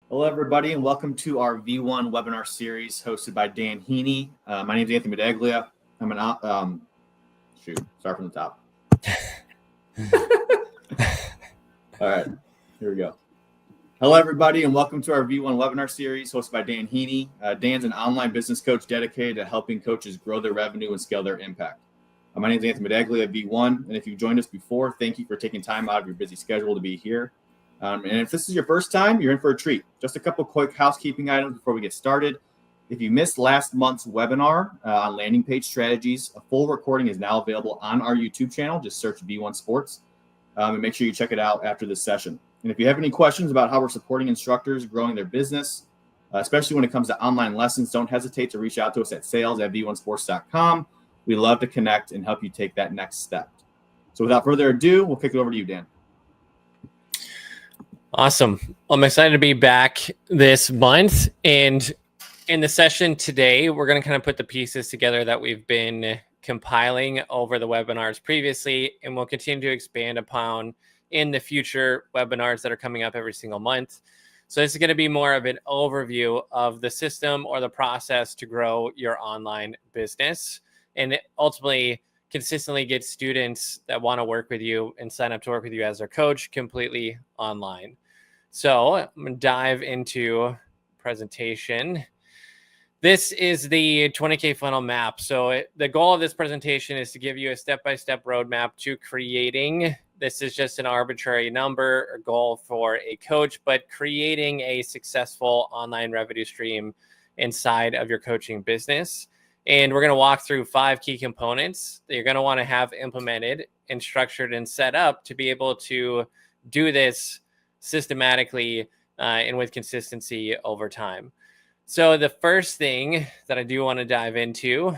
Hello, everybody, and welcome to our V1 webinar series hosted by Dan Heaney. My name is Anthony Medaglia. I'm an start from the top. All right, here we go. Hello, everybody, and welcome to our V1 webinar series hosted by Dan Heaney. Dan's an online business coach dedicated to helping coaches grow their revenue and scale their impact. My name is Anthony Medaglia at V1, and if you've joined us before, thank you for taking time out of your busy schedule to be here. And if this is your first time, you're in for a treat. Just a couple quick housekeeping items before we get started. If you missed last month's webinar on landing page strategies, a full recording is now available on our YouTube channel. Just search V1 Sports and make sure you check it out after this session. And if you have any questions about how we're supporting instructors growing their business, especially when it comes to online lessons, don't hesitate to reach out to us at sales@v1sports.com. We love to connect and help you take that next step. So without further ado, we'll kick it over to you, Dan. Awesome. I'm excited to be back this month. And in the session today, we're going to kind of put the pieces together that we've been compiling over the webinars previously, and we'll continue to expand upon in the future webinars that are coming up every single month. So this is going to be more of an overview of the system or the process to grow your online business, and ultimately consistently get students that want to work with you and sign up to work with you as their coach completely online. So I'm going to dive into presentation. This is the 20K funnel map. So the goal of this presentation is to give you a step-by-step roadmap to creating. This is just an arbitrary number or goal for a coach, but creating a successful online revenue stream inside of your coaching business. And we're going to walk through 5 key components that you're going to want to have implemented and structured and set up to be able to do this systematically and with consistency over time. So the first thing that I do want to dive into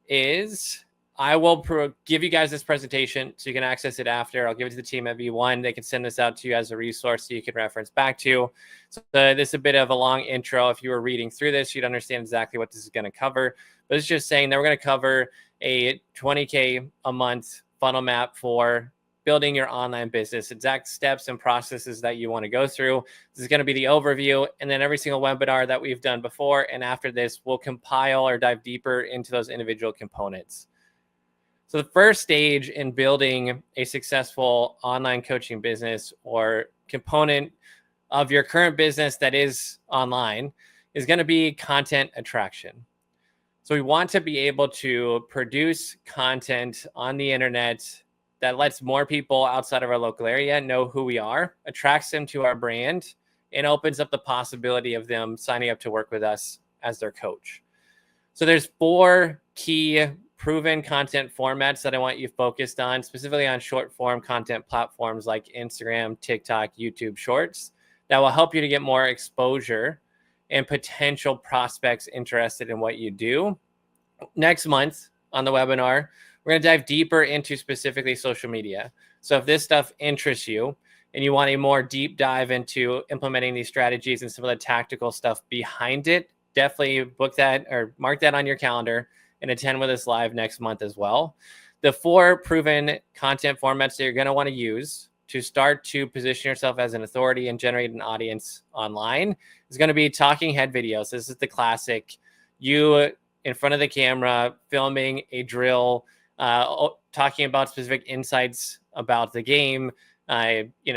is I will give you guys this presentation so you can access it after. I'll give it to the team at V1. They can send this out to you as a resource so you can reference back to. So this is a bit of a long intro. If you were reading through this, you'd understand exactly what this is going to cover. But it's just saying that we're going to cover a 20K a month funnel map for building your online business, exact steps and processes that you want to go through. This is going to be the overview. And then every single webinar that we've done before and after this, we'll compile or dive deeper into those individual components. So the first stage in building a successful online coaching business or component of your current business that is online is going to be content attraction. So we want to be able to produce content on the internet that lets more people outside of our local area know who we are, attracts them to our brand, and opens up the possibility of them signing up to work with us as their coach. So there's 4 key proven content formats that I want you focused on, specifically on short form content platforms like Instagram, TikTok, YouTube Shorts, that will help you to get more exposure and potential prospects interested in what you do. Next month on the webinar, we're going to dive deeper into specifically social media. So if this stuff interests you and you want a more deep dive into implementing these strategies and some of the tactical stuff behind it, definitely book that or mark that on your calendar and attend with us live next month as well. The 4 proven content formats that you're going to want to use to start to position yourself as an authority and generate an audience online is going to be talking head videos. This is the classic, you in front of the camera, filming a drill, talking about specific insights about the game,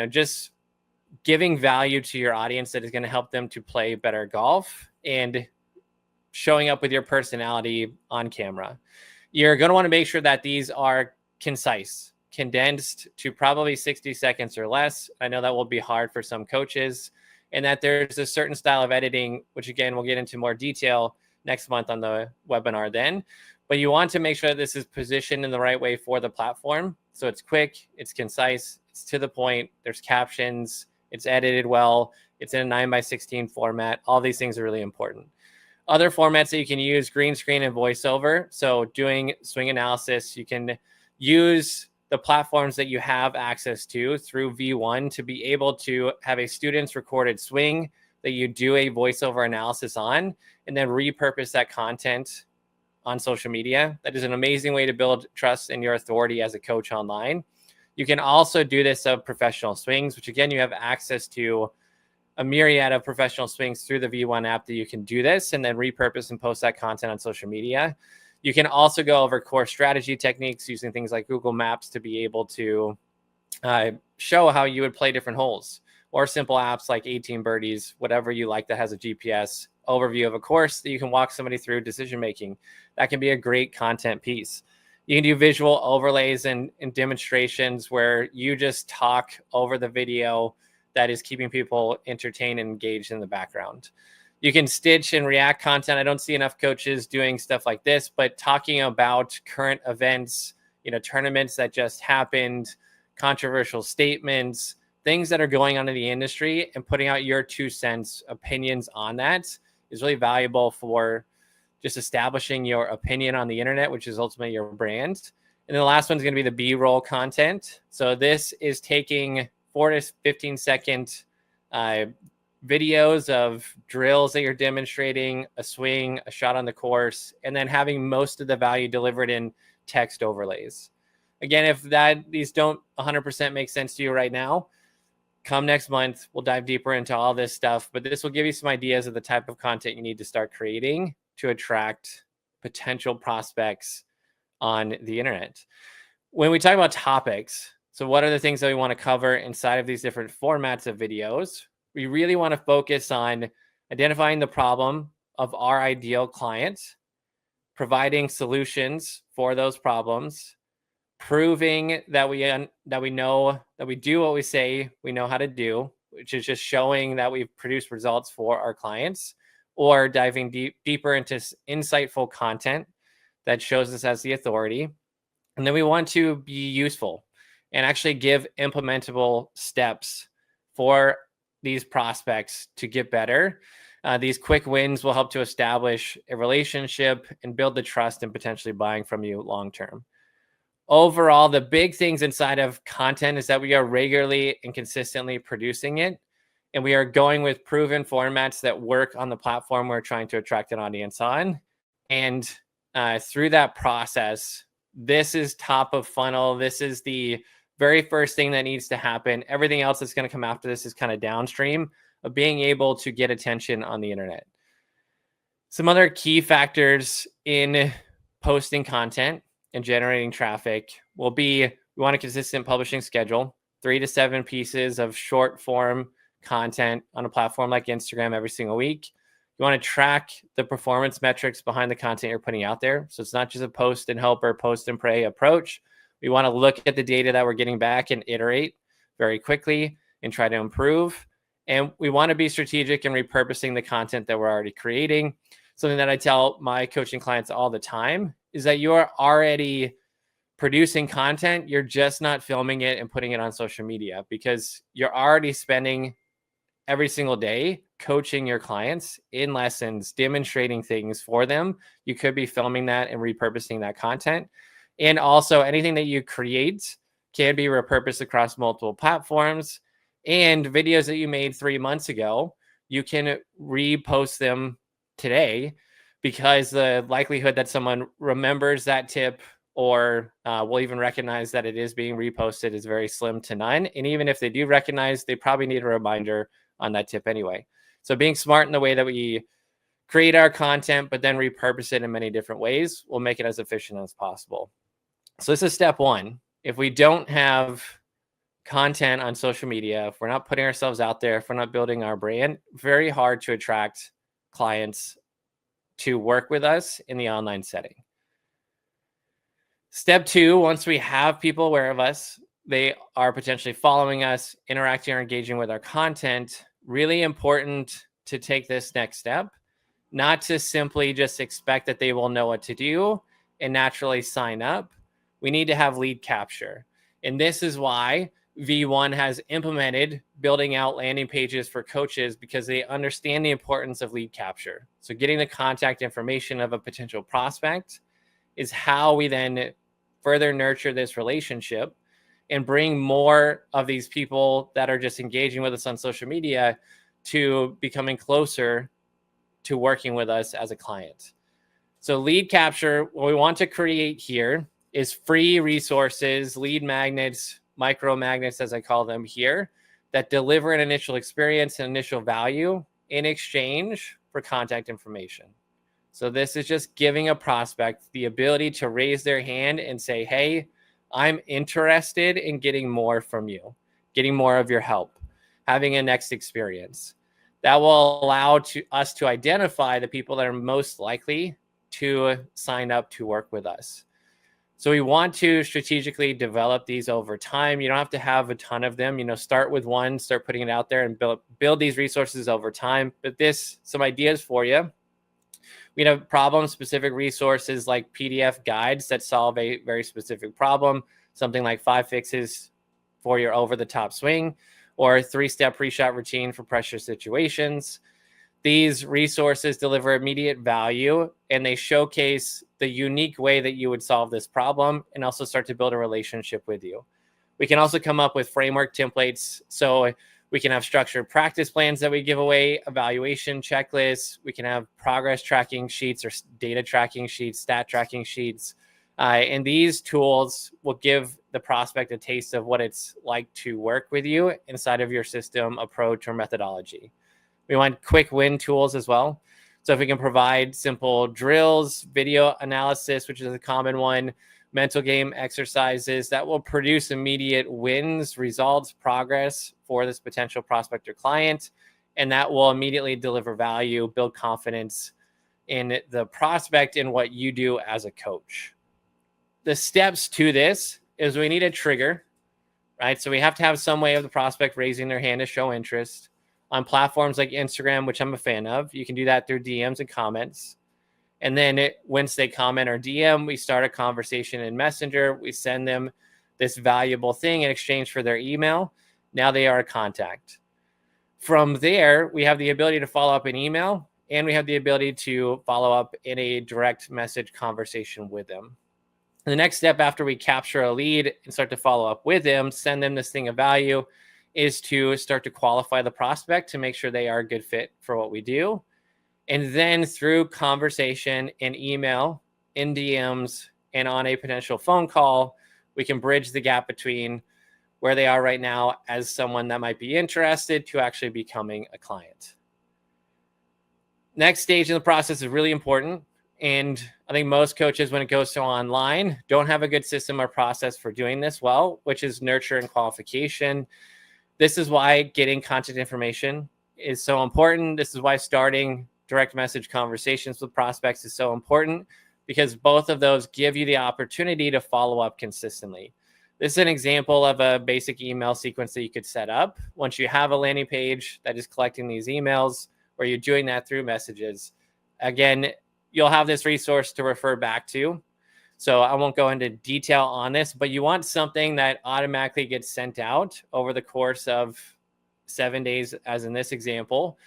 just giving value to your audience that is going to help them to play better golf and showing up with your personality on camera. You're going to want to make sure that these are concise, condensed to probably 60 seconds or less. I know that will be hard for some coaches, and that there's a certain style of editing, which again, we'll get into more detail next month on the webinar then. But you want to make sure that this is positioned in the right way for the platform. So it's quick, it's concise, it's to the point, there's captions, it's edited well, it's in a 9:16 format. All these things are really important. Other formats that you can use, green screen and voiceover. So doing swing analysis, you can use the platforms that you have access to through V1 to be able to have a student's recorded swing that you do a voiceover analysis on, and then repurpose that content on social media. That is an amazing way to build trust in your authority as a coach online. You can also do this of professional swings, which again, you have access to a myriad of professional swings through the V1 app that you can do this and then repurpose and post that content on social media. You can also go over core strategy techniques using things like Google Maps to be able to show how you would play different holes, or simple apps like 18 Birdies, whatever you like that has a GPS overview of a course that you can walk somebody through decision making. That can be a great content piece. You can do visual overlays and demonstrations where you just talk over the video that is keeping people entertained and engaged in the background. You can stitch and react content. I don't see enough coaches doing stuff like this, but talking about current events, tournaments that just happened, controversial statements, things that are going on in the industry, and putting out your 2 cents opinions on that is really valuable for just establishing your opinion on the internet, which is ultimately your brand. And then the last one's going to be the B-roll content. So this is taking 4 to 15 second videos of drills that you're demonstrating, a swing, a shot on the course, and then having most of the value delivered in text overlays. Again, if these don't 100% make sense to you right now, come next month, we'll dive deeper into all this stuff, but this will give you some ideas of the type of content you need to start creating to attract potential prospects on the internet. When we talk about topics, so what are the things that we want to cover inside of these different formats of videos? We really want to focus on identifying the problem of our ideal client, providing solutions for those problems, proving that we know that we do what we say we know how to do, which is just showing that we've produced results for our clients, or diving deeper into insightful content that shows us as the authority. And then we want to be useful and actually give implementable steps for these prospects to get better. These quick wins will help to establish a relationship and build the trust and potentially buying from you long-term. Overall, the big things inside of content is that we are regularly and consistently producing it, and we are going with proven formats that work on the platform we're trying to attract an audience on. And through that process, this is top of funnel. This is the very first thing that needs to happen. Everything else that's going to come after this is kind of downstream of being able to get attention on the internet. Some other key factors in posting content and generating traffic will be, we want a consistent publishing schedule, 3 to 7 pieces of short form content on a platform like Instagram every single week. You want to track the performance metrics behind the content you're putting out there. So it's not just a post and hope or post and pray approach. We want to look at the data that we're getting back and iterate very quickly and try to improve. And we want to be strategic in repurposing the content that we're already creating. Something that I tell my coaching clients all the time is that you are already producing content. You're just not filming it and putting it on social media, because you're already spending every single day coaching your clients in lessons, demonstrating things for them. You could be filming that and repurposing that content. And also anything that you create can be repurposed across multiple platforms. And videos that you made 3 months ago, you can repost them today, because the likelihood that someone remembers that tip or will even recognize that it is being reposted is very slim to none. And even if they do recognize, they probably need a reminder on that tip anyway. So being smart in the way that we create our content, but then repurpose it in many different ways, will make it as efficient as possible. So this is step one. If we don't have content on social media, if we're not putting ourselves out there, if we're not building our brand, very hard to attract clients to work with us in the online setting. Step two, once we have people aware of us, they are potentially following us, interacting or engaging with our content, really important to take this next step, not to simply just expect that they will know what to do and naturally sign up. We need to have lead capture. And this is why V1 has implemented building out landing pages for coaches, because they understand the importance of lead capture. So getting the contact information of a potential prospect is how we then further nurture this relationship and bring more of these people that are just engaging with us on social media to becoming closer to working with us as a client. So lead capture, what we want to create here is free resources, lead magnets, micro magnets, as I call them here, that deliver an initial experience and initial value in exchange for contact information. So this is just giving a prospect the ability to raise their hand and say, hey, I'm interested in getting more from you, getting more of your help, having a next experience. That will allow us to identify the people that are most likely to sign up to work with us. So we want to strategically develop these over time. You don't have to have a ton of them. Start with one, start putting it out there, and build these resources over time. But some ideas for you. We have problem-specific resources like PDF guides that solve a very specific problem, something like 5 fixes for your over-the-top swing, or a 3-step pre-shot routine for pressure situations. These resources deliver immediate value, and they showcase the unique way that you would solve this problem and also start to build a relationship with you. We can also come up with framework templates. So we can have structured practice plans that we give away, evaluation checklists. We can have progress tracking sheets or data tracking sheets, stat tracking sheets. And these tools will give the prospect a taste of what it's like to work with you inside of your system, approach, or methodology. We want quick win tools as well. So if we can provide simple drills, video analysis, which is a common one, mental game exercises that will produce immediate wins, results, progress for this potential prospect or client. And that will immediately deliver value, build confidence in the prospect and what you do as a coach. The steps to this is we need a trigger, right? So we have to have some way of the prospect raising their hand to show interest. On platforms like Instagram, which I'm a fan of, you can do that through DMs and comments. And then once they comment or DM, we start a conversation in Messenger. We send them this valuable thing in exchange for their email. Now they are a contact. From there, we have the ability to follow up in email, and we have the ability to follow up in a direct message conversation with them. The next step after we capture a lead and start to follow up with them, send them this thing of value, is to start to qualify the prospect to make sure they are a good fit for what we do. And then through conversation in email, in DMs, and on a potential phone call, we can bridge the gap between where they are right now as someone that might be interested to actually becoming a client. Next stage in the process is really important. And I think most coaches, when it goes to online, don't have a good system or process for doing this well, which is nurture and qualification. This is why getting contact information is so important. This is why starting direct message conversations with prospects is so important, because both of those give you the opportunity to follow up consistently. This is an example of a basic email sequence that you could set up. Once you have a landing page that is collecting these emails, or you're doing that through messages, again, you'll have this resource to refer back to. So I won't go into detail on this, but you want something that automatically gets sent out over the course of 7 days, as in this example,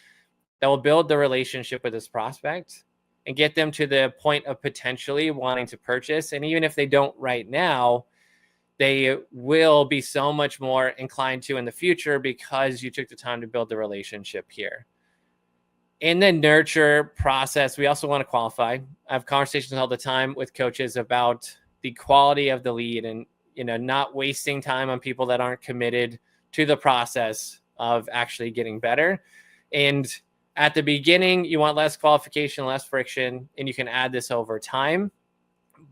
that will build the relationship with this prospect and get them to the point of potentially wanting to purchase. And even if they don't right now, they will be so much more inclined to in the future because you took the time to build the relationship here. In the nurture process, we also want to qualify. I have conversations all the time with coaches about the quality of the lead and, not wasting time on people that aren't committed to the process of actually getting better. And at the beginning, you want less qualification, less friction, and you can add this over time.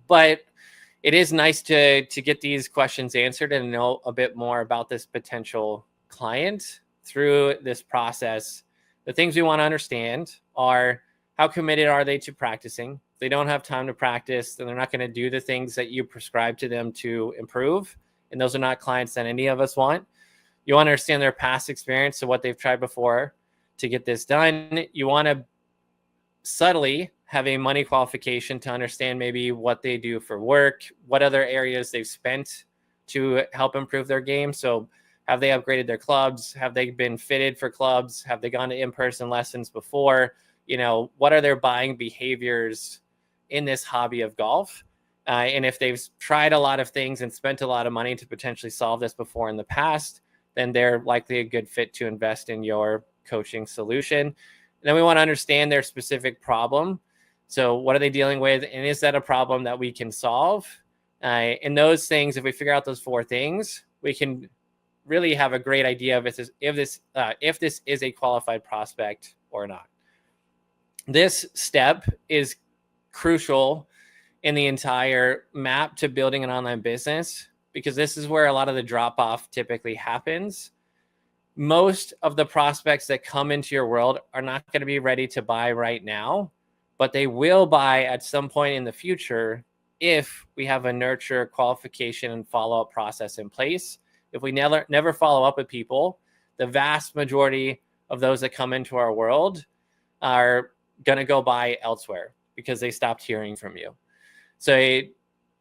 But it is nice to get these questions answered and know a bit more about this potential client through this process. The things we want to understand are how committed are they to practicing? If they don't have time to practice, then they're not going to do the things that you prescribe to them to improve. And those are not clients that any of us want. You want to understand their past experience, so what they've tried before to get this done. You want to subtly have a money qualification to understand maybe what they do for work, what other areas they've spent to help improve their game. So have they upgraded their clubs? Have they been fitted for clubs? Have they gone to in-person lessons before? What are their buying behaviors in this hobby of golf? And if they've tried a lot of things and spent a lot of money to potentially solve this before in the past, then they're likely a good fit to invest in your coaching solution. And then we want to understand their specific problem. So what are they dealing with? And is that a problem that we can solve? And those things, if we figure out those 4 things, we can really have a great idea of if this is a qualified prospect or not. This step is crucial in the entire map to building an online business, because this is where a lot of the drop off typically happens. Most of the prospects that come into your world are not going to be ready to buy right now, but they will buy at some point in the future if we have a nurture, qualification, and follow-up process in place. If we never follow up with people, the vast majority of those that come into our world are going to go buy elsewhere because they stopped hearing from you. So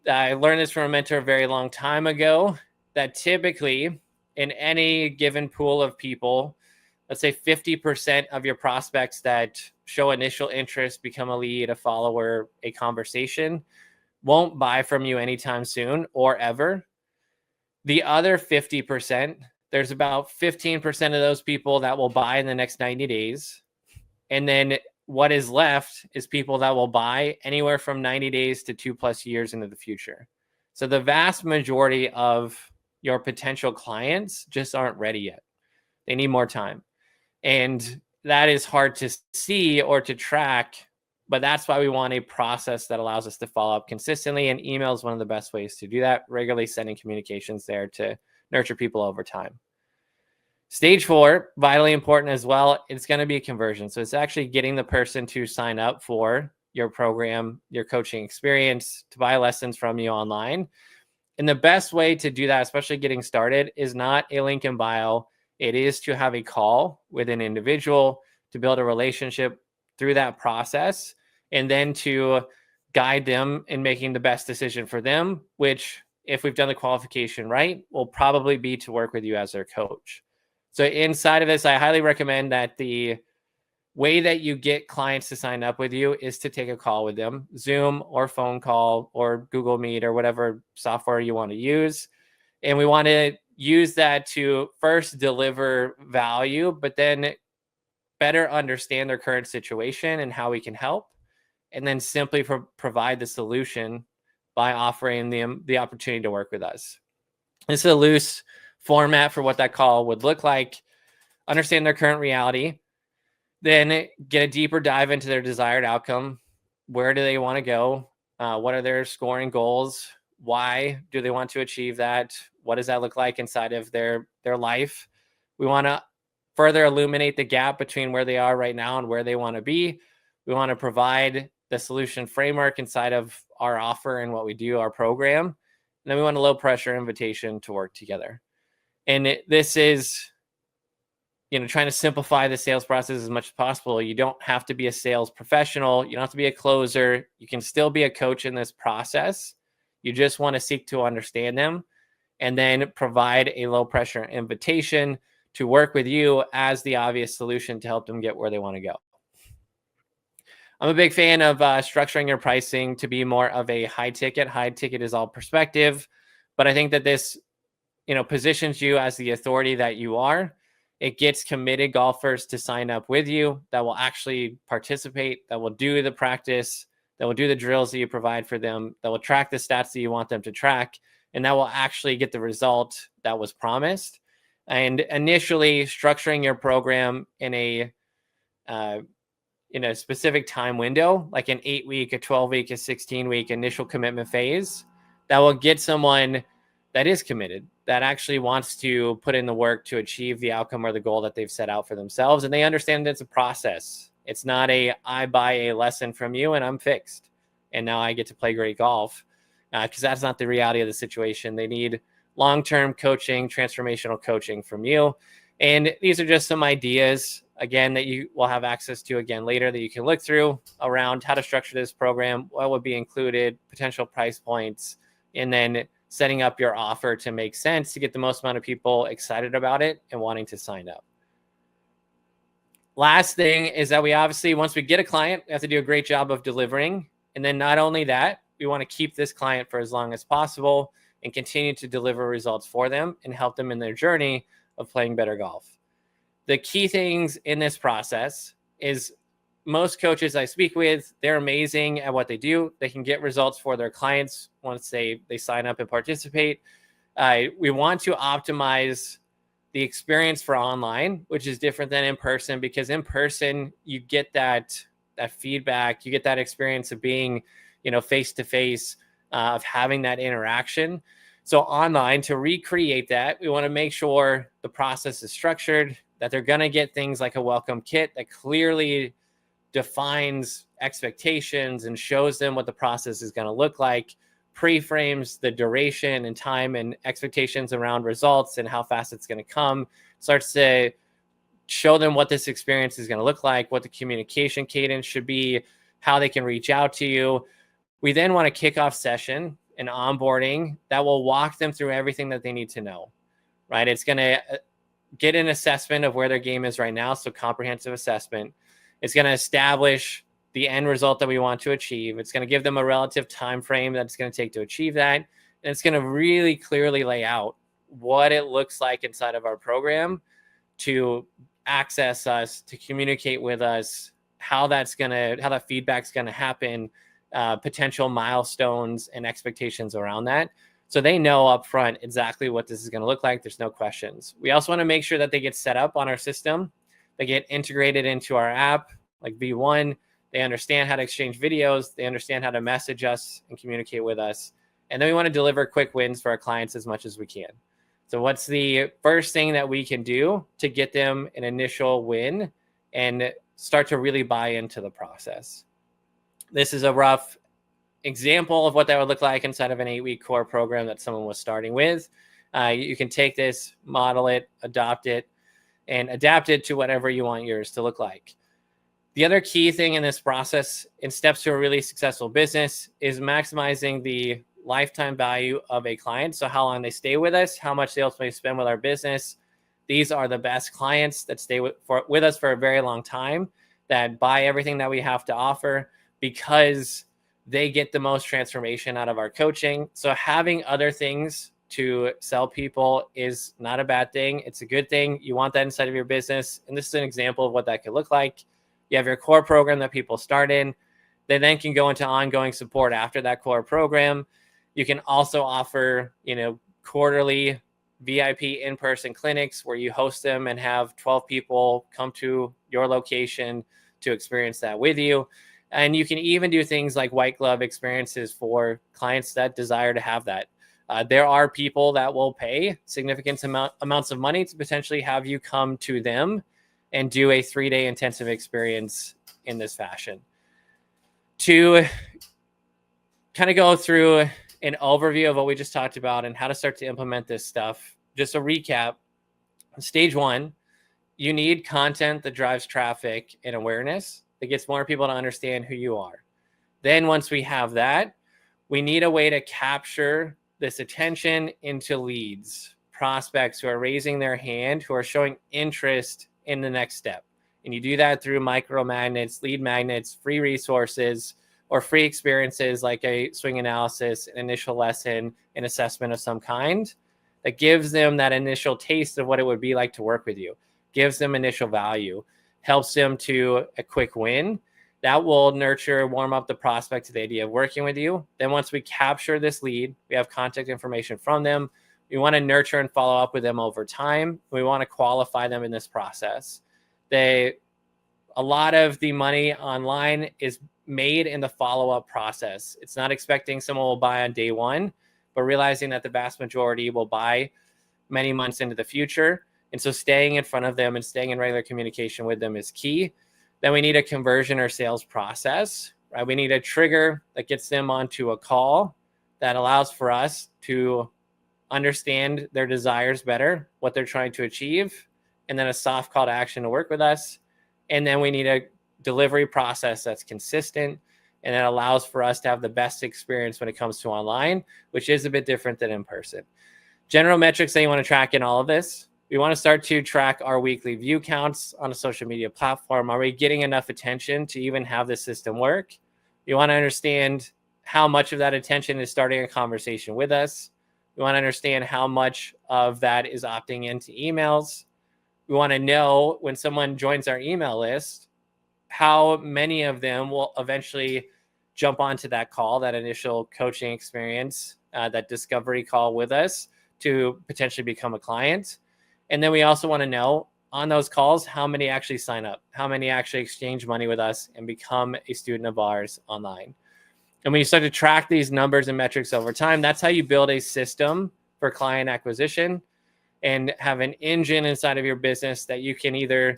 I learned this from a mentor a very long time ago, that typically in any given pool of people, let's say 50% of your prospects that show initial interest, become a lead, a follower, a conversation, won't buy from you anytime soon or ever. The other 50%, there's about 15% of those people that will buy in the next 90 days. And then what is left is people that will buy anywhere from 90 days to 2+ years into the future. So the vast majority of your potential clients just aren't ready yet. They need more time. And that is hard to see or to track, but that's why we want a process that allows us to follow up consistently. And email is one of the best ways to do that, regularly sending communications there to nurture people over time. Stage 4, vitally important as well, it's going to be a conversion. So it's actually getting the person to sign up for your program, your coaching experience, to buy lessons from you online. And the best way to do that, especially getting started, is not a link in bio. It is to have a call with an individual, to build a relationship through that process, and then to guide them in making the best decision for them, which, if we've done the qualification right, will probably be to work with you as their coach. So inside of this, I highly recommend that the way that you get clients to sign up with you is to take a call with them, Zoom or phone call or Google Meet or whatever software you want to use. And we want to use that to first deliver value, but then better understand their current situation and how we can help. And then simply provide the solution by offering them the opportunity to work with us. This is a loose format for what that call would look like. Understand their current reality, then get a deeper dive into their desired outcome. Where do they want to go? What are their scoring goals? Why do they want to achieve that? What does that look like inside of their life? We want to further illuminate the gap between where they are right now and where they want to be. We want to provide the solution framework inside of our offer and what we do, our program. And then we want a low pressure invitation to work together. And this is, trying to simplify the sales process as much as possible. You don't have to be a sales professional. You don't have to be a closer. You can still be a coach in this process. You just want to seek to understand them and then provide a low pressure invitation to work with you as the obvious solution to help them get where they want to go. I'm a big fan of structuring your pricing to be more of a high ticket. High ticket is all perspective, but I think that this, positions you as the authority that you are. It gets committed golfers to sign up with you that will actually participate, that will do the practice, that will do the drills that you provide for them, that will track the stats that you want them to track, and that will actually get the result that was promised. And initially structuring your program in a specific time window, like an 8-week, a 12-week, a 16-week initial commitment phase, that will get someone that is committed, that actually wants to put in the work to achieve the outcome or the goal that they've set out for themselves. And they understand that it's a process. It's not I buy a lesson from you and I'm fixed and now I get to play great golf, because that's not the reality of the situation. They need long-term coaching, transformational coaching from you. And these are just some ideas, again, that you will have access to again later, that you can look through around how to structure this program, what would be included, potential price points, and then setting up your offer to make sense to get the most amount of people excited about it and wanting to sign up. Last thing is that we obviously, once we get a client, we have to do a great job of delivering. And then not only that, we want to keep this client for as long as possible and continue to deliver results for them and help them in their journey of playing better golf. The key things in this process is most coaches I speak with, they're amazing at what they do. They can get results for their clients once they sign up and participate. We want to optimize the experience for online, which is different than in person, because in person you get that feedback, you get that experience of being, face to face, of having that interaction. So online, to recreate that, we want to make sure the process is structured, that they're going to get things like a welcome kit that clearly defines expectations and shows them what the process is going to look like, pre-frames the duration and time and expectations around results and how fast it's going to come, starts to show them what this experience is going to look like, what the communication cadence should be, how they can reach out to you. We then want a kickoff session and onboarding that will walk them through everything that they need to know, right? It's going to get an assessment of where their game is right now, so comprehensive assessment. It's going to establish the end result that we want to achieve. It's going to give them a relative time frame that it's going to take to achieve that. And it's going to really clearly lay out what it looks like inside of our program to access us, to communicate with us, how that feedback's going to happen, potential milestones and expectations around that. So they know up front exactly what this is going to look like. There's no questions. We also want to make sure that they get set up on our system. They get integrated into our app like V1. They understand how to exchange videos. They understand how to message us and communicate with us. And then we want to deliver quick wins for our clients as much as we can. So what's the first thing that we can do to get them an initial win and start to really buy into the process? This is a rough example of what that would look like inside of an 8-week core program that someone was starting with. You can take this, model it, adopt it, and adapt it to whatever you want yours to look like. The other key thing in this process in steps to a really successful business is maximizing the lifetime value of a client. So how long they stay with us, how much they ultimately spend with our business. These are the best clients that stay with us for a very long time, that buy everything that we have to offer because they get the most transformation out of our coaching. So having other things to sell people is not a bad thing. It's a good thing. You want that inside of your business. And this is an example of what that could look like. You have your core program that people start in. They then can go into ongoing support after that core program. You can also offer, quarterly VIP in-person clinics where you host them and have 12 people come to your location to experience that with you. And you can even do things like white glove experiences for clients that desire to have that. There are people that will pay significant amounts of money to potentially have you come to them and do a 3-day intensive experience in this fashion. To kind of go through an overview of what we just talked about and how to start to implement this stuff, just a recap. Stage 1, you need content that drives traffic and awareness that gets more people to understand who you are. Then once we have that, we need a way to capture this attention into leads, prospects who are raising their hand, who are showing interest in the next step. And you do that through micro magnets, lead magnets, free resources, or free experiences like a swing analysis, an initial lesson, an assessment of some kind that gives them that initial taste of what it would be like to work with you, gives them initial value, helps them to a quick win. That will nurture, warm up the prospect to the idea of working with you. Then once we capture this lead, we have contact information from them. We want to nurture and follow up with them over time. We want to qualify them in this process. A lot of the money online is made in the follow-up process. It's not expecting someone will buy on day one, but realizing that the vast majority will buy many months into the future. And so staying in front of them and staying in regular communication with them is key. Then we need a conversion or sales process, right? We need a trigger that gets them onto a call that allows for us to understand their desires better, what they're trying to achieve, and then a soft call to action to work with us. And then we need a delivery process that's consistent and that allows for us to have the best experience when it comes to online, which is a bit different than in person. General metrics that you want to track in all of this. We want to start to track our weekly view counts on a social media platform. Are we getting enough attention to even have the system work? We want to understand how much of that attention is starting a conversation with us. We want to understand how much of that is opting into emails. We want to know when someone joins our email list, how many of them will eventually jump onto that call, that initial coaching experience, that discovery call with us to potentially become a client. And then we also want to know on those calls, how many actually sign up, how many actually exchange money with us and become a student of ours online. And when you start to track these numbers and metrics over time, that's how you build a system for client acquisition and have an engine inside of your business that you can either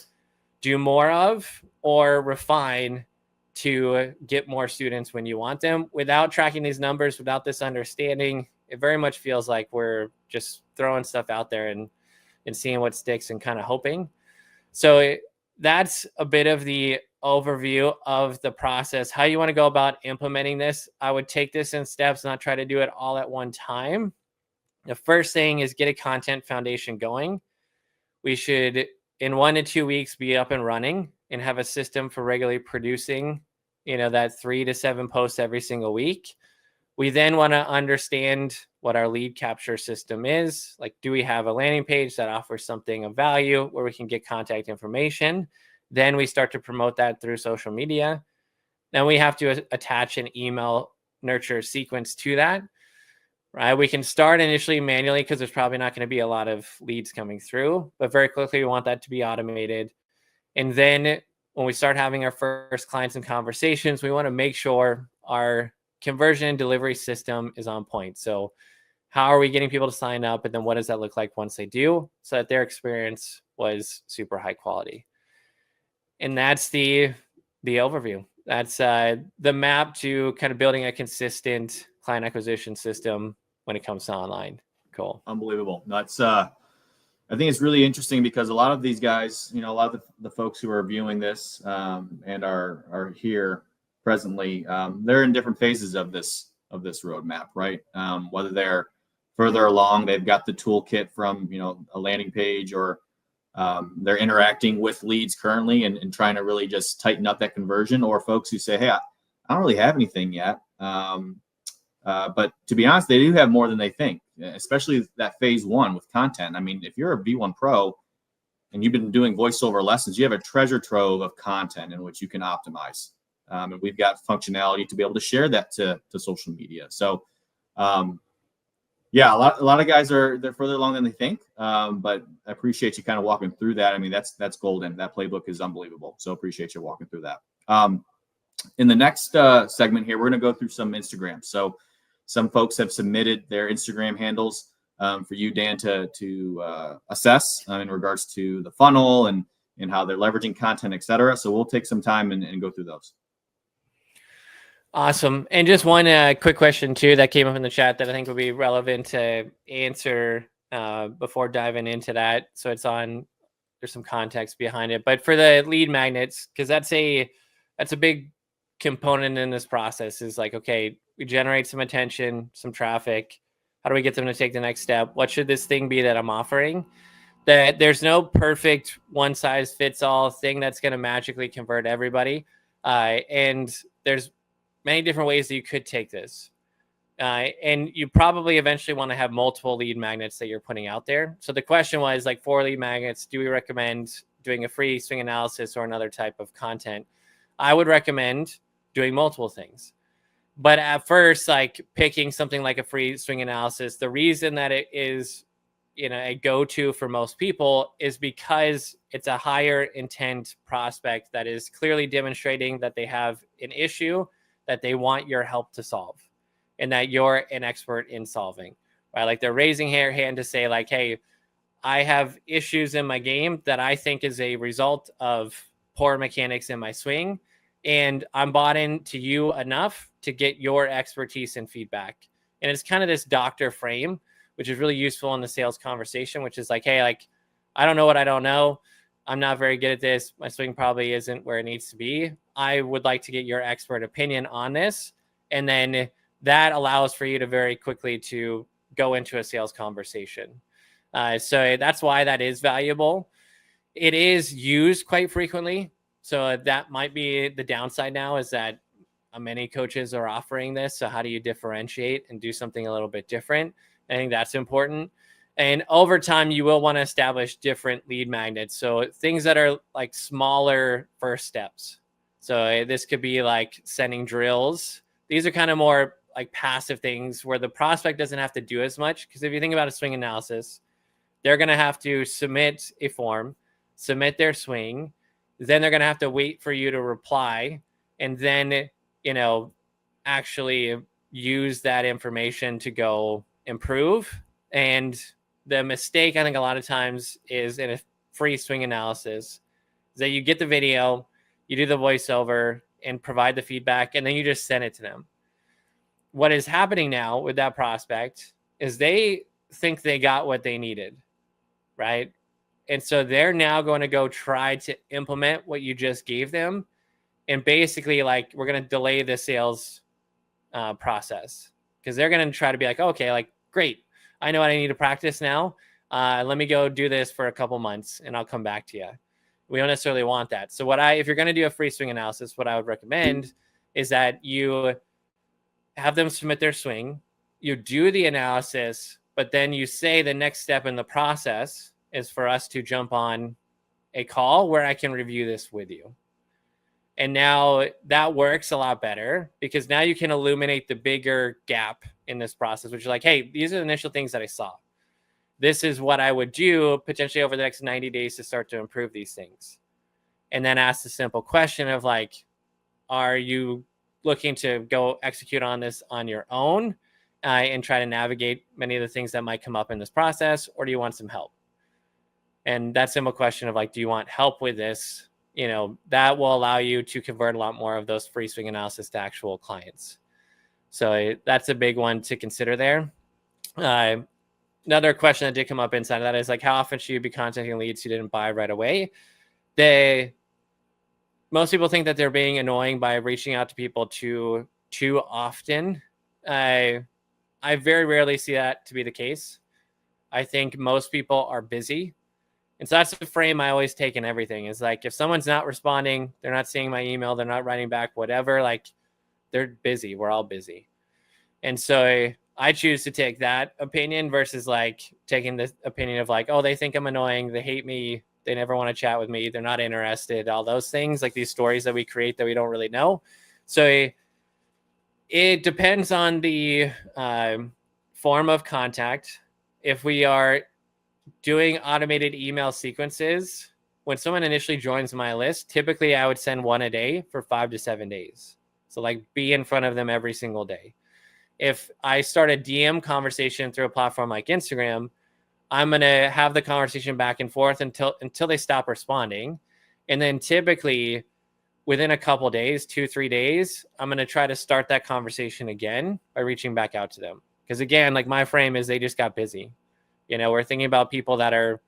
do more of or refine to get more students when you want them. Without tracking these numbers, without this understanding, it very much feels like we're just throwing stuff out there and seeing what sticks and kind of hoping. So that's a bit of the overview of the process. How you want to go about implementing this, I would take this in steps, not try to do it all at one time. The first thing is get a content foundation going. We should, in 1 to 2 weeks, be up and running and have a system for regularly producing, that 3 to 7 posts every single week. We then want to understand what our lead capture system is. Like, do we have a landing page that offers something of value where we can get contact information? Then we start to promote that through social media. Then we have to attach an email nurture sequence to that, right? We can start initially manually because there's probably not going to be a lot of leads coming through, but very quickly we want that to be automated. And then when we start having our first clients and conversations, we want to make sure our conversion and delivery system is on point. So how are we getting people to sign up? And then what does that look like once they do, so that their experience was super high quality? And that's the overview. That's the map to kind of building a consistent client acquisition system when it comes to online. Cool. Unbelievable. That's I think it's really interesting because a lot of these guys, a lot of the folks who are viewing this and are here presently, they're in different phases of this roadmap, right? Whether they're further along, they've got the toolkit from a landing page, or they're interacting with leads currently and trying to really just tighten up that conversion, or folks who say, hey, I don't really have anything yet. But to be honest, they do have more than they think, especially that phase 1 with content. I mean, if you're a V1 Pro and you've been doing voiceover lessons, you have a treasure trove of content in which you can optimize. And we've got functionality to be able to share that to social media. So, yeah, a lot of guys they're further along than they think. But I appreciate you kind of walking through that. I mean, that's golden. That playbook is unbelievable. So appreciate you walking through that. In the next segment here, we're going to go through some Instagram. So some folks have submitted their Instagram handles for you, Dan, to assess in regards to the funnel and how they're leveraging content, et cetera. So we'll take some time and go through those. Awesome. And just one quick question too that came up in the chat that I think would be relevant to answer before diving into that. So there's some context behind it, but for the lead magnets, because that's a big component in this process, is like, okay, we generate some attention, some traffic. How do we get them to take the next step? What should this thing be that I'm offering? That there's no perfect one size fits all thing that's going to magically convert everybody. And there's many different ways that you could take this. And you probably eventually want to have multiple lead magnets that you're putting out there. So the question was, like, 4 lead magnets, do we recommend doing a free swing analysis or another type of content? I would recommend doing multiple things. But at first, like, picking something like a free swing analysis, the reason that it is, a go-to for most people is because it's a higher intent prospect that is clearly demonstrating that they have an issue that they want your help to solve, and that you're an expert in solving, right? Like, they're raising their hand to say, like, hey, I have issues in my game that I think is a result of poor mechanics in my swing, and I'm bought into you enough to get your expertise and feedback. And it's kind of this doctor frame, which is really useful in the sales conversation, which is like, hey, like, I don't know what I don't know. I'm not very good at this. My swing probably isn't where it needs to be. I would like to get your expert opinion on this. And then that allows for you to very quickly to go into a sales conversation. So that's why that is valuable. It is used quite frequently. So that might be the downside now, is that many coaches are offering this. So how do you differentiate and do something a little bit different? I think that's important. And over time, you will want to establish different lead magnets. So things that are like smaller first steps. So this could be like sending drills. These are kind of more like passive things where the prospect doesn't have to do as much. Because if you think about a swing analysis, they're going to have to submit a form, submit their swing. Then they're going to have to wait for you to reply, and then, actually use that information to go improve. And the mistake I think a lot of times is in a free swing analysis is that you get the video, you do the voiceover and provide the feedback, and then you just send it to them. What is happening now with that prospect is they think they got what they needed, right? And so they're now going to go try to implement what you just gave them. And basically, like, we're going to delay the sales process, because they're going to try to be like, okay, like, great, I know what I need to practice now. Let me go do this for a couple months and I'll come back to you. We don't necessarily want that. So if you're going to do a free swing analysis, what I would recommend is that you have them submit their swing, you do the analysis, but then you say the next step in the process is for us to jump on a call where I can review this with you. And now that works a lot better, because now you can illuminate the bigger gap in this process, which is like, hey, these are the initial things that I saw. This is what I would do potentially over the next 90 days to start to improve these things. And then ask the simple question of like, are you looking to go execute on this on your own and try to navigate many of the things that might come up in this process, or do you want some help? And that simple question of like, do you want help with this? That will allow you to convert a lot more of those free swing analysis to actual clients. So that's a big one to consider there. Another question that did come up inside of that is like, how often should you be contacting leads who didn't buy right away? Most people think that they're being annoying by reaching out to people too often. I very rarely see that to be the case. I think most people are busy. And so that's the frame I always take in everything, is like, if someone's not responding, they're not seeing my email, they're not writing back, whatever, like, they're busy. We're all busy. And so I choose to take that opinion versus like taking the opinion of like, oh, they think I'm annoying, they hate me, they never want to chat with me, they're not interested, all those things, like these stories that we create that we don't really know. So it depends on the form of contact. If we are doing automated email sequences, when someone initially joins my list, typically I would send one a day for 5 to 7 days. So like, be in front of them every single day. If I start a DM conversation through a platform like Instagram, I'm going to have the conversation back and forth until they stop responding. And then typically within a couple days, 2-3 days, I'm going to try to start that conversation again by reaching back out to them. Because again, like, my frame is they just got busy. We're thinking about people that are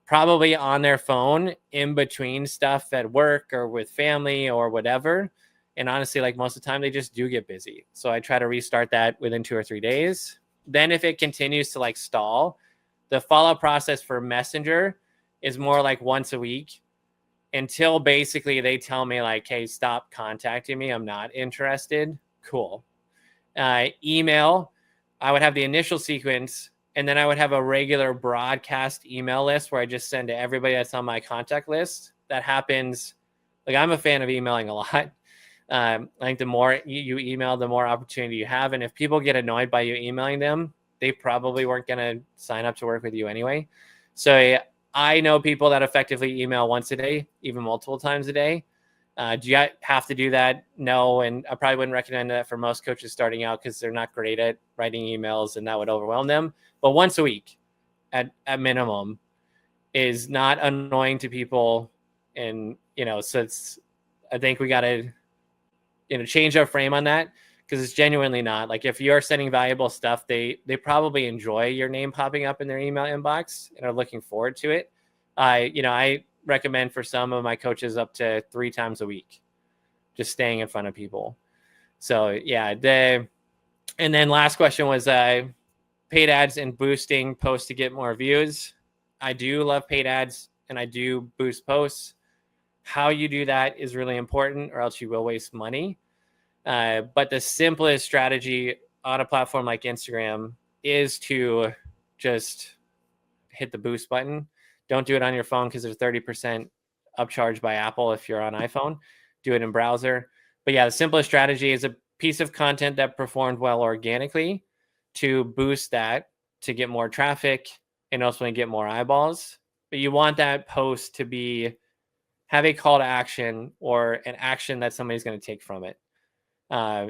probably on their phone in between stuff at work or with family or whatever. And honestly, like, most of the time they just do get busy. So I try to restart that within 2 or 3 days. Then if it continues to like stall, the follow-up process for Messenger is more like once a week, until basically they tell me like, hey, stop contacting me, I'm not interested. Cool. Email, I would have the initial sequence, and then I would have a regular broadcast email list where I just send to everybody that's on my contact list. That happens. Like, I'm a fan of emailing a lot. I think the more you email, the more opportunity you have. And if people get annoyed by you emailing them, they probably weren't going to sign up to work with you anyway. So I know people that effectively email once a day, even multiple times a day. Do you have to do that? No. And I probably wouldn't recommend that for most coaches starting out, because they're not great at writing emails and that would overwhelm them. But once a week at minimum is not annoying to people. And, so I think we got to, change our frame on that, because it's genuinely not. Like, if you're sending valuable stuff, they probably enjoy your name popping up in their email inbox and are looking forward to it. I recommend for some of my coaches up to 3 times a week, just staying in front of people. So yeah, and then last question was paid ads and boosting posts to get more views. I do love paid ads and I do boost posts. How you do that is really important, or else you will waste money. But the simplest strategy on a platform like Instagram is to just hit the boost button. Don't do it on your phone, because there's 30% upcharge by Apple if you're on iPhone. Do it in browser. But yeah, the simplest strategy is a piece of content that performed well organically, to boost that to get more traffic, and ultimately get more eyeballs. But you want that post to have a call to action or an action that somebody's going to take from it,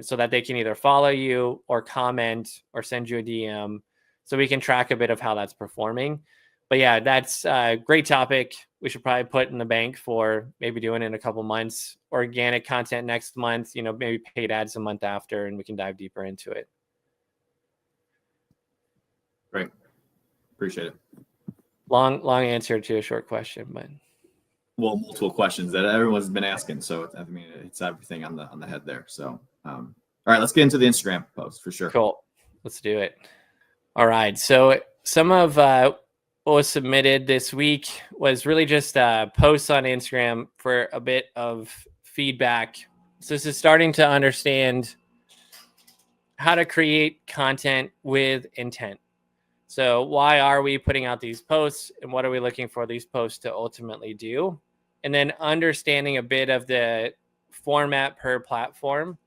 so that they can either follow you or comment or send you a DM, so we can track a bit of how that's performing. But yeah, that's a great topic. We should probably put in the bank for maybe doing it in a couple months. Organic content next month, maybe paid ads a month after, and we can dive deeper into it. Great. Appreciate it. Long answer to a short question, but multiple questions that everyone's been asking. So I mean, it's everything on the head there. So all right, let's get into the Instagram post for sure. Cool. Let's do it. All right. So some of what was submitted this week was really just posts on Instagram for a bit of feedback. So this is starting to understand how to create content with intent. So why are we putting out these posts, and what are we looking for these posts to ultimately do? And then understanding a bit of the format per platform.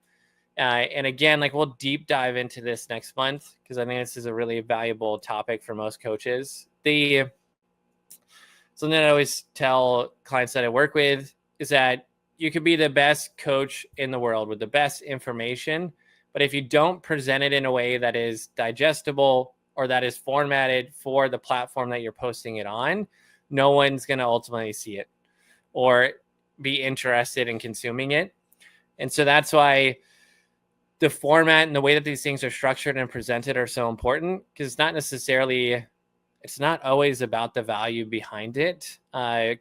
And again, we'll deep dive into this next month, because I think this is a really valuable topic for most coaches. Something that I always tell clients that I work with is that you could be the best coach in the world with the best information, but if you don't present it in a way that is digestible or that is formatted for the platform that you're posting it on, no one's going to ultimately see it or be interested in consuming it. And so that's why the format and the way that these things are structured and presented are so important, because it's not always about the value behind it.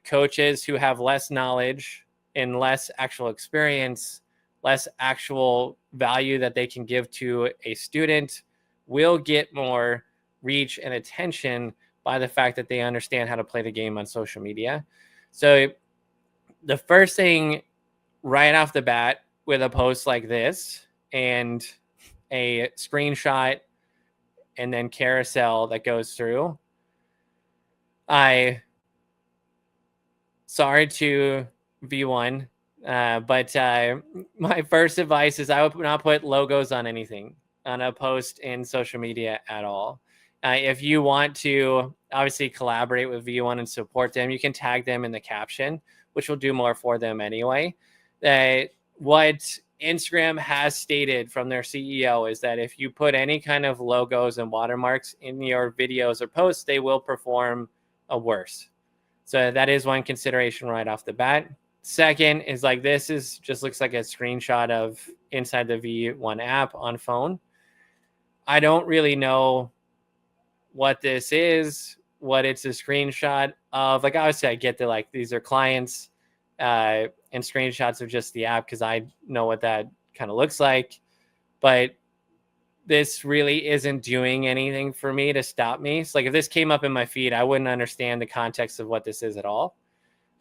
Coaches who have less knowledge and less actual experience, less actual value that they can give to a student, will get more reach and attention by the fact that they understand how to play the game on social media. So the first thing right off the bat with a post like this and a screenshot and then carousel that goes through, sorry to V1, but my first advice is I would not put logos on anything on a post in social media at all. If you want to obviously collaborate with V1 and support them, you can tag them in the caption, which will do more for them anyway. What Instagram has stated from their CEO is that if you put any kind of logos and watermarks in your videos or posts, they will perform worse. So that is one consideration right off the bat. Second is this is just looks like a screenshot of inside the V1 app on phone. I don't really know what this is, what it's a screenshot of. Obviously I get that these are clients and screenshots of just the app, because I know what that kind of looks like, but this really isn't doing anything for me to stop me. So if this came up in my feed, I wouldn't understand the context of what this is at all.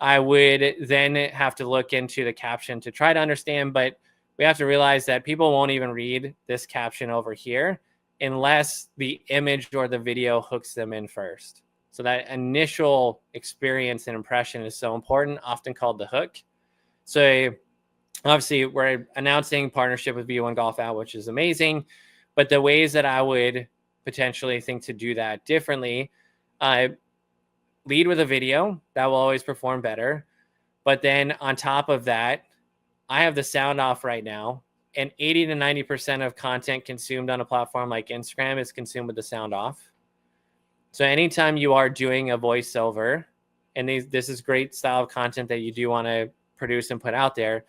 I would then have to look into the caption to try to understand, but we have to realize that people won't even read this caption over here unless the image or the video hooks them in first. So that initial experience and impression is so important, often called the hook. So obviously we're announcing partnership with V1 Golf App, which is amazing. But the ways that I would potentially think to do that differently, lead with a video. That will always perform better. But then on top of that, I have the sound off right now, and 80 to 90% of content consumed on a platform like Instagram is consumed with the sound off. So anytime you are doing a voiceover, and this is great style of content that you do want to produce and put out there,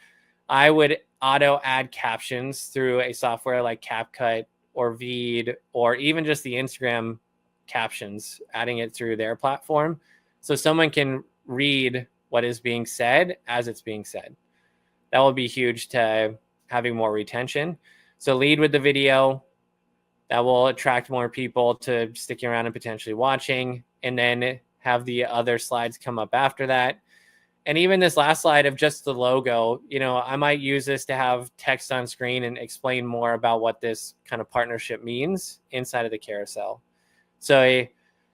I would auto add captions through a software like CapCut or Veed, or even just the Instagram captions, adding it through their platform, so someone can read what is being said as it's being said. That will be huge to having more retention. So lead with the video. That will attract more people to sticking around and potentially watching, and then have the other slides come up after that. And even this last slide of just the logo, I might use this to have text on screen and explain more about what this kind of partnership means inside of the carousel. So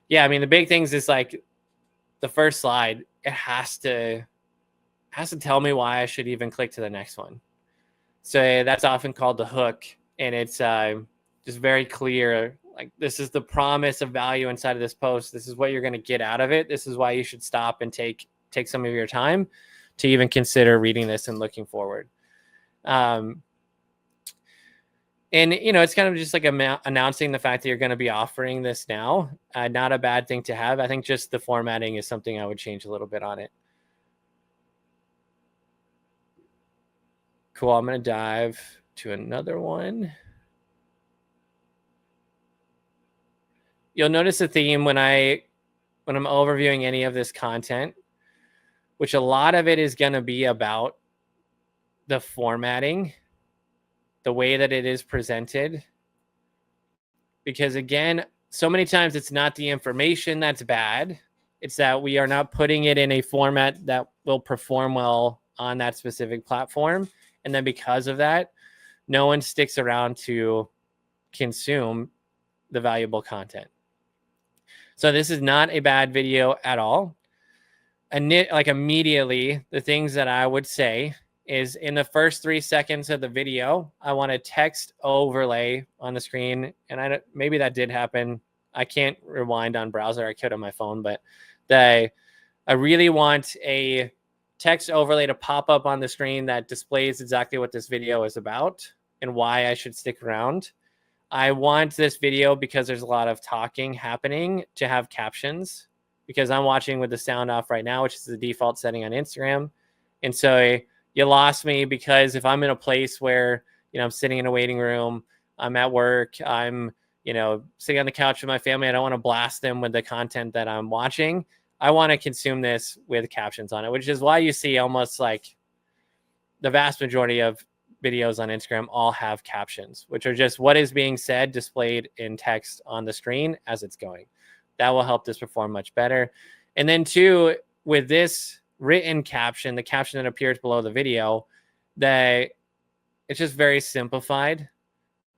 yeah, the big things is the first slide, it has to tell me why I should even click to the next one. So that's often called the hook, and it's just very clear Like, this is the promise of value inside of this post. This is what you're going to get out of it. This is why you should stop and take some of your time to even consider reading this and looking forward. And, you know, it's kind of just like announcing the fact that you're going to be offering this now. Not a bad thing to have. I think just the formatting is something I would change a little bit on it. Cool. I'm going to dive to another one. You'll notice a theme when I'm overviewing any of this content, which a lot of it is going to be about the formatting, the way that it is presented. Because again, so many times it's not the information that's bad. It's that we are not putting it in a format that will perform well on that specific platform. And then because of that, no one sticks around to consume the valuable content. So this is not a bad video at all. And like immediately, the things that I would say is in the first 3 seconds of the video, I want a text overlay on the screen. And maybe that did happen. I can't rewind on browser. I could on my phone, but I really want a text overlay to pop up on the screen that displays exactly what this video is about and why I should stick around. I want this video, because there's a lot of talking happening, to have captions, because I'm watching with the sound off right now, which is the default setting on Instagram. And so you lost me, because if I'm in a place where, you know, I'm sitting in a waiting room, I'm at work, I'm, you know, sitting on the couch with my family, I don't want to blast them with the content that I'm watching. I want to consume this with captions on it, which is why you see almost like the vast majority of videos on Instagram all have captions, which are just what is being said displayed in text on the screen as it's going. That will help this perform much better. And then two, with this written caption, the caption that appears below the video, that it's just very simplified.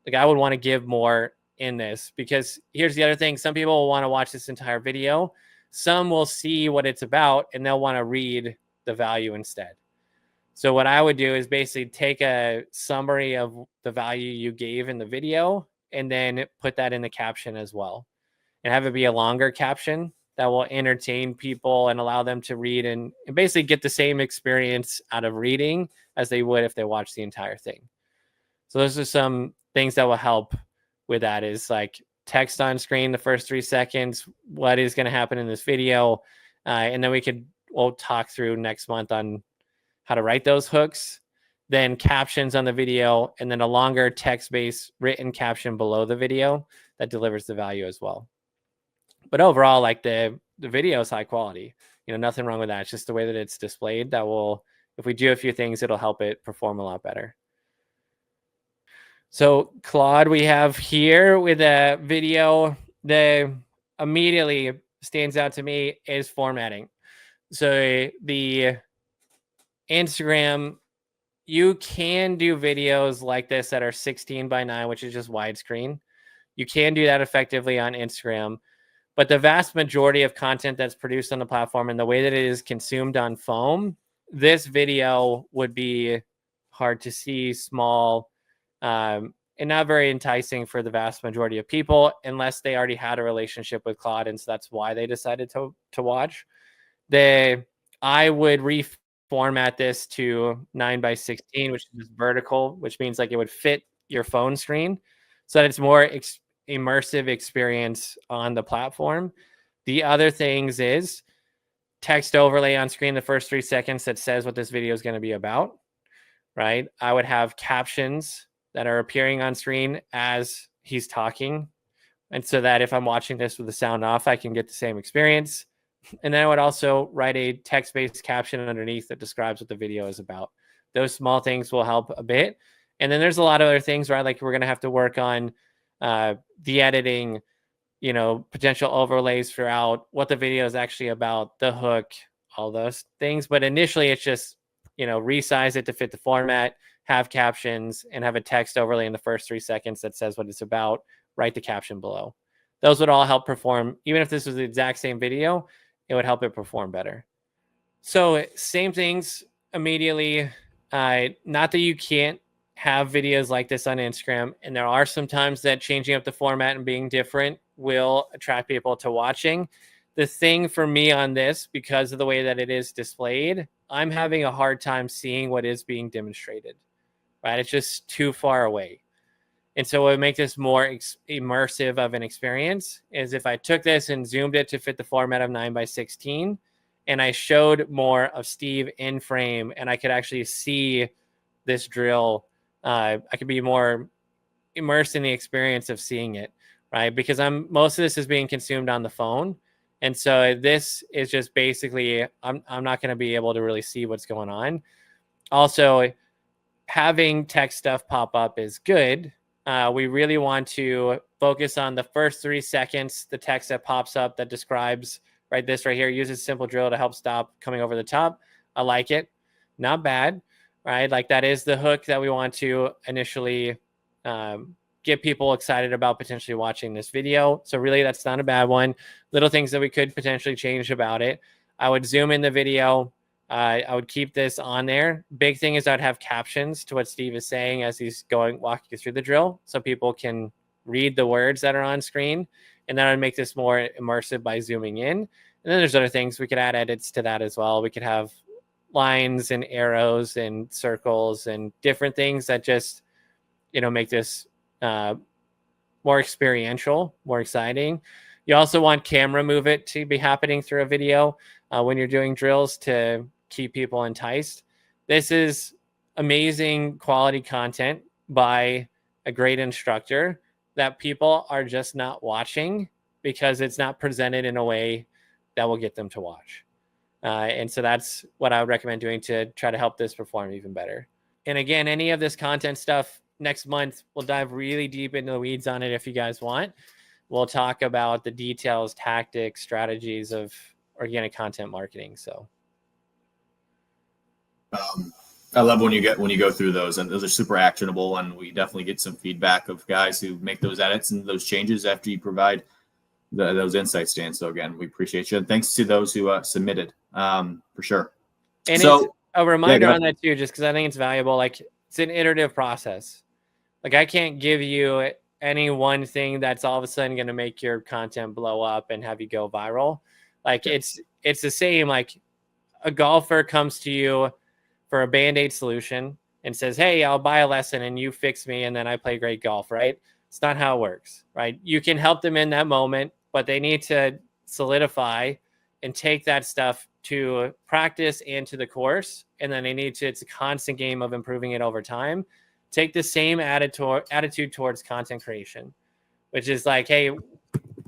Like, I would want to give more in this, because here's the other thing. Some people will want to watch this entire video. Some will see what it's about and they'll want to read the value instead. So what I would do is basically take a summary of the value you gave in the video and then put that in the caption as well, and have it be a longer caption that will entertain people and allow them to read and basically get the same experience out of reading as they would if they watched the entire thing. So those are some things that will help with that, is like text on screen the first 3 seconds, what is going to happen in this video. And then we'll talk through next month on how to write those hooks, then captions on the video, and then a longer text-based written caption below the video that delivers the value as well. But overall, like the video is high quality. You know, nothing wrong with that. It's just the way that it's displayed that will, if we do a few things, it'll help it perform a lot better. So Claude, we have here with a video that immediately stands out to me is formatting. So the Instagram, you can do videos like this that are 16:9, which is just widescreen. You can do that effectively on Instagram, but the vast majority of content that's produced on the platform and the way that it is consumed on Foam, this video would be hard to see, small, and not very enticing for the vast majority of people, unless they already had a relationship with Claude, and so that's why they decided to watch. I would reformat this to 9:16, which is vertical, which means like it would fit your phone screen, so that it's more immersive experience on the platform. The other things is text overlay on screen the first 3 seconds that says what this video is going to be about, right? I would have captions that are appearing on screen as he's talking, and so that if I'm watching this with the sound off, I can get the same experience. And then I would also write a text-based caption underneath that describes what the video is about. Those small things will help a bit. And then there's a lot of other things, right? Like we're going to have to work on the editing, you know, potential overlays throughout, what the video is actually about, the hook, all those things. But initially it's just, you know, resize it to fit the format, have captions, and have a text overlay in the first 3 seconds that says what it's about, write the caption below. Those would all help perform. Even if this was the exact same video, it would help it perform better. So same things immediately. Not that you can't have videos like this on Instagram. And there are some times that changing up the format and being different will attract people to watching. The thing for me on this, because of the way that it is displayed, I'm having a hard time seeing what is being demonstrated, right? It's just too far away. And so what would make this more immersive of an experience is if I took this and zoomed it to fit the format of 9:16, and I showed more of Steve in frame, and I could actually see this drill. I could be more immersed in the experience of seeing it, right? Because most of this is being consumed on the phone. And so this is just basically, I'm not going to be able to really see what's going on. Also, having text stuff pop up is good. We really want to focus on the first 3 seconds, the text that pops up that describes, right, this right here, uses simple drill to help stop coming over the top. I like it. Not bad, right? Like that is the hook that we want to initially get people excited about potentially watching this video. So really that's not a bad one. Little things that we could potentially change about it. I would zoom in the video. I would keep this on there. Big thing is I'd have captions to what Steve is saying as he's walking you through the drill, so people can read the words that are on screen. And then I'd make this more immersive by zooming in. And then there's other things. We could add edits to that as well. We could have lines and arrows and circles and different things that just, make this more experiential, more exciting. You also want camera movement to be happening through a video when you're doing drills to keep people enticed. This is amazing quality content by a great instructor that people are just not watching because it's not presented in a way that will get them to watch. And so that's what I would recommend doing to try to help this perform even better. And again, any of this content stuff next month, we'll dive really deep into the weeds on it if you guys want. We'll talk about the details, tactics, strategies of organic content marketing. So I love when you go through those, and those are super actionable, and we definitely get some feedback of guys who make those edits and those changes after you provide those insights, Dan. So again, we appreciate you, and thanks to those who submitted for sure. And so, it's a reminder on that too, just because I think it's valuable. Like it's an iterative process. Like I can't give you any one thing that's all of a sudden going to make your content blow up and have you go viral. Like it's the same. Like a golfer comes to you for a Band-Aid solution and says, hey, I'll buy a lesson and you fix me and then I play great golf, right? It's not how it works, right? You can help them in that moment, but they need to solidify and take that stuff to practice and to the course. And then it's a constant game of improving it over time. Take the same attitude towards content creation, which is like, hey,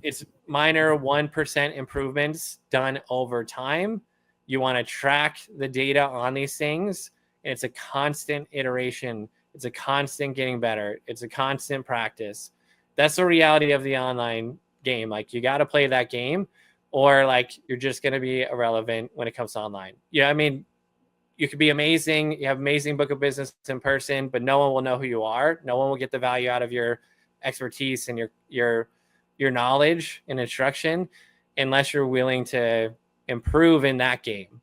it's minor 1% improvements done over time. You want to track the data on these things. And it's a constant iteration. It's a constant getting better. It's a constant practice. That's the reality of the online game. Like you got to play that game or like you're just going to be irrelevant when it comes to online. Yeah. I mean, you could be amazing. You have amazing book of business in person, but no one will know who you are. No one will get the value out of your expertise and your knowledge and instruction unless you're willing to improve in that game.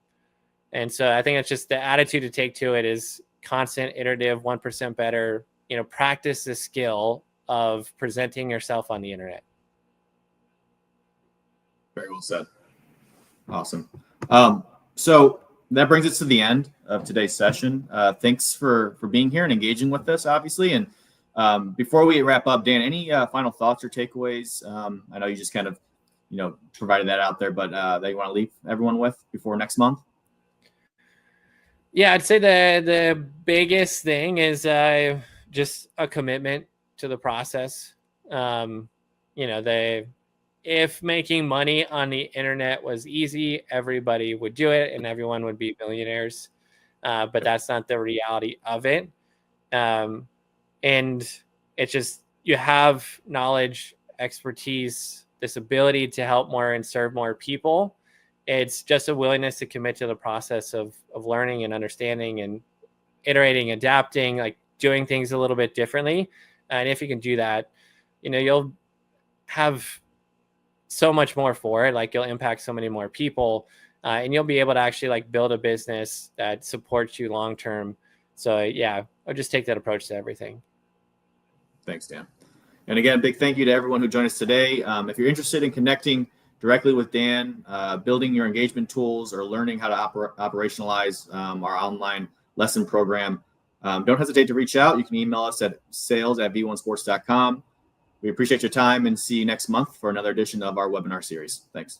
And so I think it's just the attitude to take to it is constant, iterative, 1% better, practice the skill of presenting yourself on the internet. Very well said. Awesome. So that brings us to the end of today's session. Thanks for being here and engaging with us, obviously. And before we wrap up, Dan, any final thoughts or takeaways? I know you just kind of, provided that out there, but that you want to leave everyone with before next month? Yeah, I'd say the biggest thing is just a commitment to the process. If making money on the internet was easy, everybody would do it and everyone would be millionaires. But that's not the reality of it. And it's just, you have knowledge, expertise, this ability to help more and serve more people. It's just a willingness to commit to the process of learning and understanding and iterating, adapting, like doing things a little bit differently. And if you can do that, you'll have so much more for it. Like you'll impact so many more people and you'll be able to actually like build a business that supports you long-term. So yeah, would just take that approach to everything. Thanks, Dan. And again, big thank you to everyone who joined us today. If you're interested in connecting directly with Dan, building your engagement tools, or learning how to operationalize our online lesson program, don't hesitate to reach out. You can email us at sales@v1sports.com. We appreciate your time and see you next month for another edition of our webinar series. Thanks.